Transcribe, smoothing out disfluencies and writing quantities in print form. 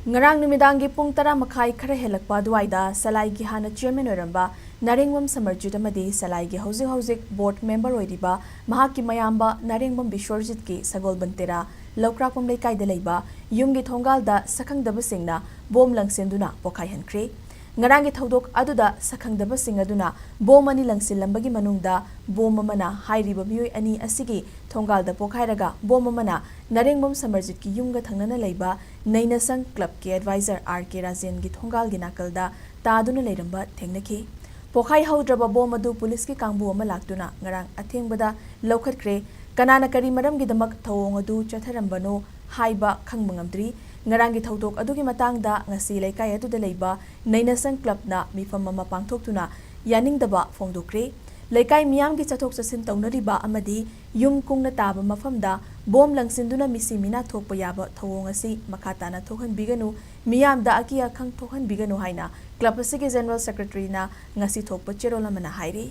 Ngarang Numidang pung tara makai khara helakpa duaida SALAI gi hanna chairman oiramba Narengbam Samarjit amadi SALAI gi hauzik board member oiriba mahaki mayamba Narengbam Samarjit ki sagol bantera Laukrapam lekai da leiba yumgi Thonggal-Da Shakkhangdaba Singna bom Langsinduna Pokhaihallamle Ngarang gi thodok aduda Shakkhangdaba Singna duna bom ani langsilambagi manungda bom amana hairiba mioi ani asigi Thonggal-Da Pokhairaga bom amana Narengbam Samarjit ki yumga thangnana leiba Nainasang Club ki advisor RK Rajen gi Thonggal gi nakalda taaduna leiramba thengnaki Pokhai haudraba bom adu police ki kangbu ama laktuna ngarang athengbada laukhatkre kanana kari maram gi damak thawong adu chatharambano haiba khangmangamdri ngarang gi thodok adu gi matangda ngasi laikai adu da leiba Nainasang Club na mifam ama pangthoktuna yaningdaba fongdokre laikai miyam gi chathok chasin taunariba amadi yum kungna taba mafamda bom langsinduna misi mina thokpa yaba thawong asi makhatana thokhan biganu miyam da akia khang thokhan biganu haina club asigi general secretary na ngasi thokpa cherola mana hairi